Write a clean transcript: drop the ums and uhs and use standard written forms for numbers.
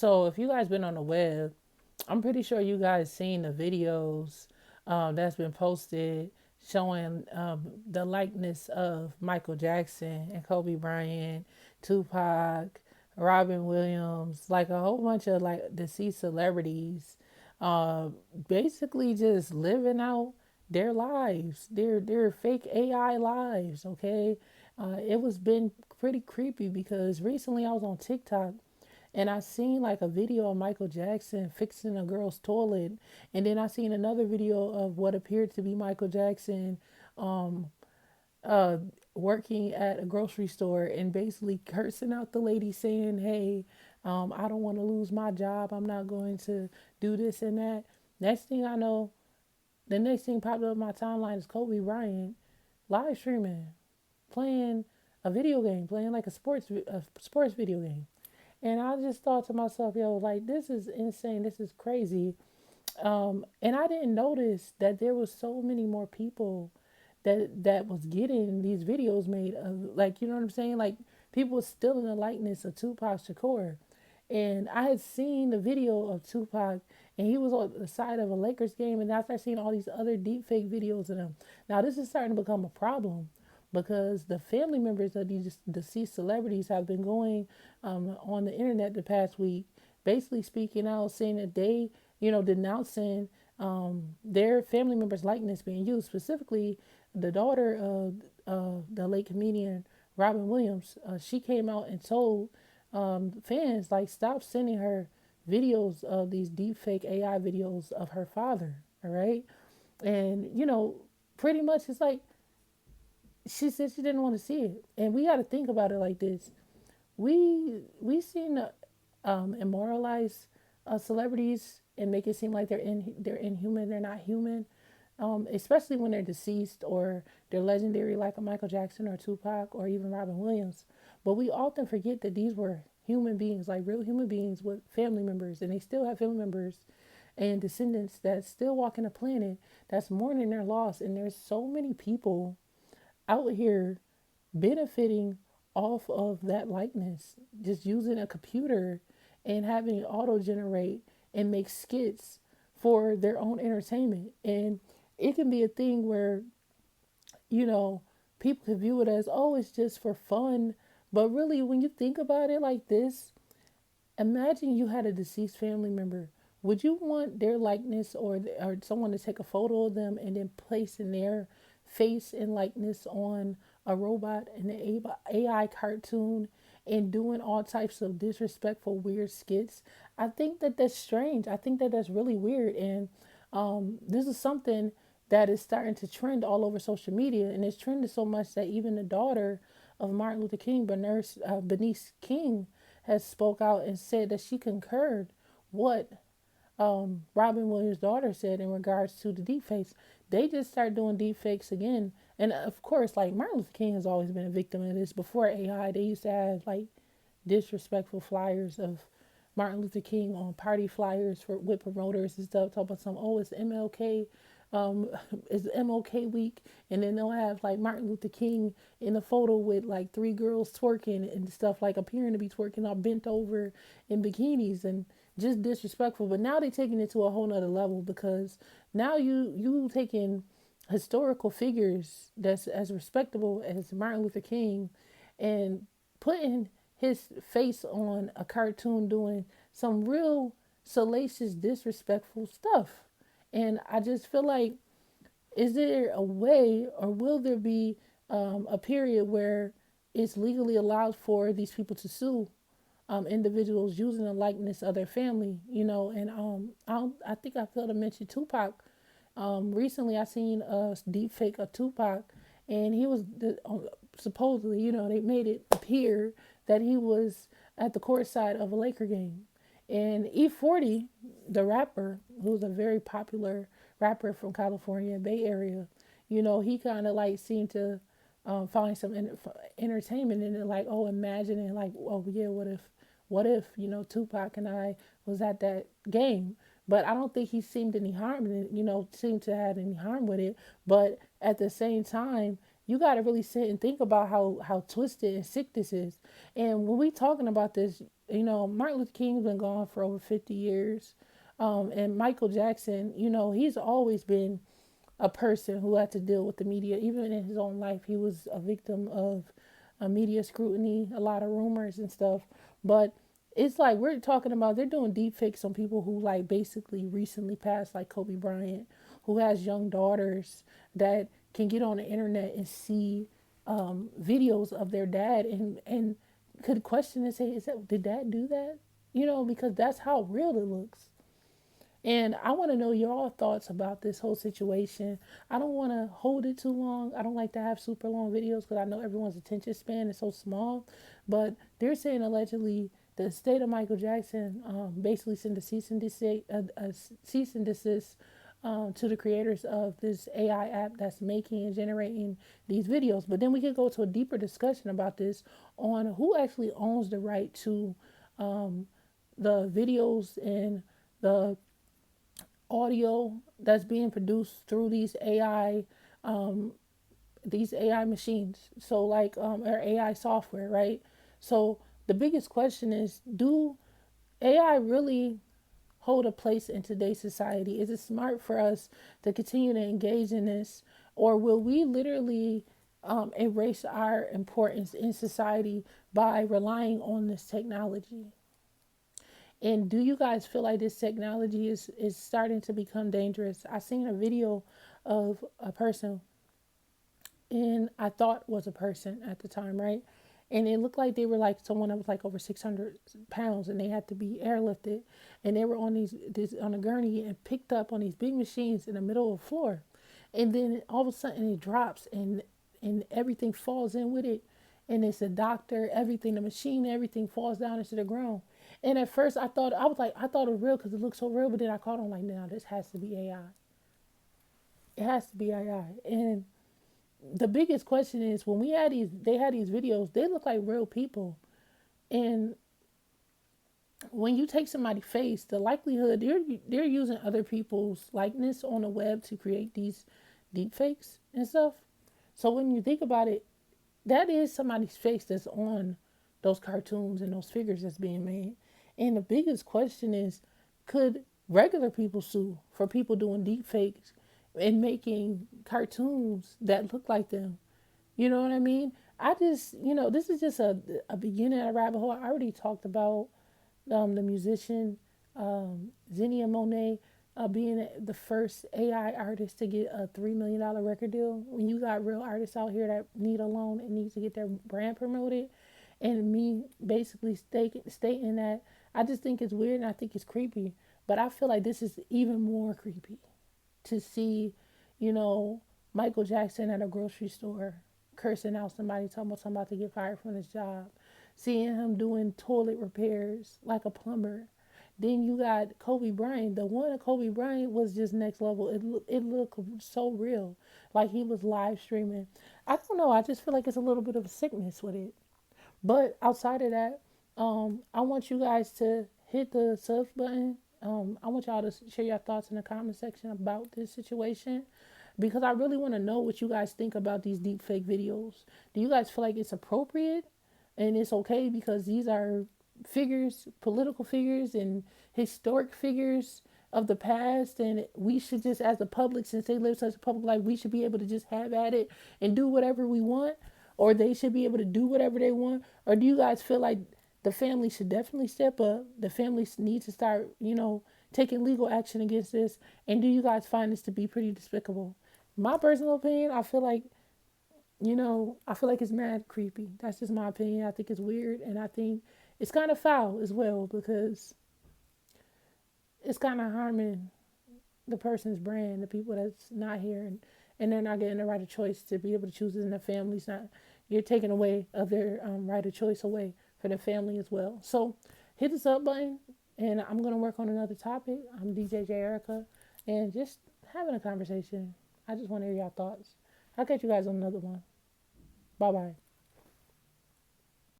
So if you guys been on the web, I'm pretty sure you guys seen the videos that's been posted showing the likeness of Michael Jackson and Kobe Bryant, Tupac, Robin Williams, like a whole bunch of like deceased celebrities, uh, basically just living out their lives, their fake AI lives. Okay, it was been pretty creepy because recently I was on TikTok and I seen like a video of Michael Jackson fixing a girl's toilet, and then I seen another video of what appeared to be Michael Jackson, um, uh, working at a grocery store and basically cursing out the lady, saying, "Hey, I don't want to lose my job. I'm not going to do this and that." Next thing I know, the next thing popped up on my timeline is Kobe Bryant live streaming, playing a video game, playing like a sports video game. And I just thought to myself, yo, like this is insane. This is crazy. And I didn't notice that there was so many more people that was getting these videos made of, like, you know what I'm saying? Like people still in the likeness of Tupac Shakur. And I had seen the video of Tupac and he was on the side of a Lakers game, and I started seeing all these other deep fake videos of him. Now this is starting to become a problem because the family members of these deceased celebrities have been going on the internet the past week, basically speaking out, saying that they, denouncing their family members' likeness being used. Specifically, the daughter of the late comedian Robin Williams, she came out and told fans, like, stop sending her videos of these deep fake AI videos of her father. All right. And, pretty much it's like she said she didn't want to see it. And we got to think about it like this. We seen immoralize celebrities and make it seem like they're inhuman, they're not human, especially when they're deceased or they're legendary, like a Michael Jackson or Tupac or even Robin Williams. But we often forget that these were human beings, like real human beings with family members, and they still have family members and descendants that still walk in a planet that's mourning their loss. And there's so many people out here benefiting off of that likeness, just using a computer and having it auto generate and make skits for their own entertainment. And it can be a thing where, you know, people can view it as, oh, it's just for fun. But really, when you think about it like this, imagine you had a deceased family member. Would you want their likeness or someone to take a photo of them and then placing their face and likeness on a robot and an AI cartoon and doing all types of disrespectful, weird skits? I think that that's strange. I think that that's really weird. And this is something that is starting to trend all over social media. And it's trended so much that even the daughter of Martin Luther King, Bernice King, has spoke out and said that she concurred what Robin Williams' daughter said in regards to the deepfakes. They just started doing deepfakes again. And of course, like Martin Luther King has always been a victim of this. Before AI, they used to have like disrespectful flyers of Martin Luther King on party flyers with promoters and stuff. Talk about some, oh, it's MLK, um, it's MLK week, and then they'll have like Martin Luther King in a photo with like three girls twerking and stuff, like appearing to be twerking, all bent over in bikinis and just disrespectful. But now they're taking it to a whole nother level because now you taking historical figures that's as respectable as Martin Luther King and putting his face on a cartoon doing some real salacious, disrespectful stuff. And I just feel like, is there a way or will there be a period where it's legally allowed for these people to sue individuals using the likeness of their family, and I think I failed to mention Tupac. Recently, I seen a deep fake of Tupac, and he was supposedly, they made it appear that he was at the courtside of a Laker game, and E40, the rapper, who's a very popular rapper from California Bay Area, he kind of like seemed to find some entertainment in it, like, oh, imagining like, oh yeah, what if Tupac and I was at that game. But I don't think he seemed any harm in it, seemed to have any harm with it. But at the same time, you got to really sit and think about how twisted and sick this is. And when we talking about this, Martin Luther King's been gone for over 50 years. And Michael Jackson, he's always been a person who had to deal with the media. Even in his own life, he was a victim of media scrutiny, a lot of rumors and stuff. But it's like we're talking about they're doing deep fakes on people who like basically recently passed, like Kobe Bryant, who has young daughters that can get on the internet and see videos of their dad and could question and say, "Is that did dad do that?" Because that's how real it looks. And I want to know your thoughts about this whole situation. I don't want to hold it too long. I don't like to have super long videos because I know everyone's attention span is so small. But they're saying allegedly the state of Michael Jackson basically sent a cease and desist to the creators of this AI app that's making and generating these videos. But then we could go to a deeper discussion about this on who actually owns the right to the videos and the audio that's being produced through these AI machines. So like or AI software, right? So the biggest question is, do AI really hold a place in today's society? Is it smart for us to continue to engage in this, or will we literally erase our importance in society by relying on this technology? And do you guys feel like this technology is starting to become dangerous? I seen a video of a person, and I thought was a person at the time, right? And it looked like they were like someone that was like over 600 pounds, and they had to be airlifted, and they were on this on a gurney and picked up on these big machines in the middle of the floor, and then all of a sudden it drops and everything falls in with it, and it's a doctor, everything, the machine, everything falls down into the ground. And at first I thought it was real because it looked so real, but then I caught on like, no, this has to be AI. It has to be AI. And the biggest question is when they had these videos, they look like real people. And when you take somebody's face, the likelihood they're using other people's likeness on the web to create these deep fakes and stuff. So when you think about it, that is somebody's face that's on those cartoons and those figures that's being made. And the biggest question is, could regular people sue for people doing deep fakes and making cartoons that look like them? You know what I mean? I just, this is just a beginning of a rabbit hole. I already talked about the musician Zinnia Monet being the first AI artist to get a $3 million record deal. When you got real artists out here that need a loan and need to get their brand promoted, and me basically stating that, I just think it's weird and I think it's creepy. But I feel like this is even more creepy to see, you know, Michael Jackson at a grocery store cursing out somebody, talking about somebody to get fired from his job, seeing him doing toilet repairs like a plumber. Then you got Kobe Bryant. The one of Kobe Bryant was just next level. It looked so real, like he was live streaming. I don't know. I just feel like it's a little bit of a sickness with it. But outside of that, I want you guys to hit the sub button. I want y'all to share your thoughts in the comment section about this situation because I really want to know what you guys think about these deep fake videos. Do you guys feel like it's appropriate and it's okay because these are figures, political figures, and historic figures of the past, and we should just, as the public, since they live such a public life, we should be able to just have at it and do whatever we want, or they should be able to do whatever they want? Or do you guys feel like the family should definitely step up? The families need to start, taking legal action against this. And do you guys find this to be pretty despicable? My personal opinion, I feel like it's mad creepy. That's just my opinion. I think it's weird, and I think it's kind of foul as well because it's kind of harming the person's brand, the people that's not here, and they're not getting the right of choice to be able to choose, and the family's not. You're taking away of their right of choice away for the family as well. So hit the sub button, and I'm gonna work on another topic. I'm DJ J Erica, and just having a conversation. I just want to hear your thoughts. I'll catch you guys on another one. Bye bye.